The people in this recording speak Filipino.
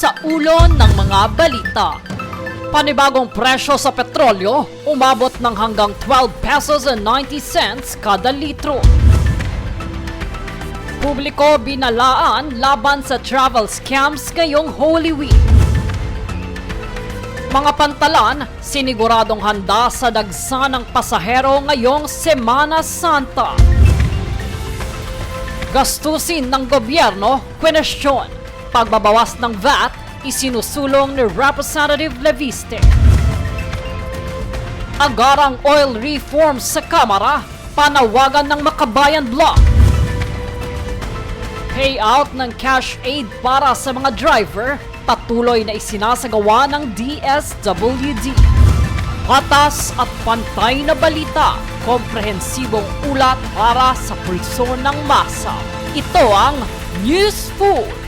sa ulo ng mga balita. Panibagong presyo sa petrolyo, umabot ng hanggang 12 pesos and 90 cents kada litro. Publiko binalaan laban sa travel scams ngayong Holy Week. Mga pantalan, siniguradong handa sa dagsa ng pasahero ngayong Semana Santa. Gastusin ng gobyerno, kwenestyon. Pagbabawas ng VAT, isinusulong ni Representative Leviste. Agarang oil reform sa Kamara, panawagan ng Makabayan Bloc. Payout ng cash aid para sa mga driver, patuloy na isinasagawa ng DSWD. Patas at pantay na balita, komprehensibong ulat para sa pulso ng masa. Ito ang Newsful.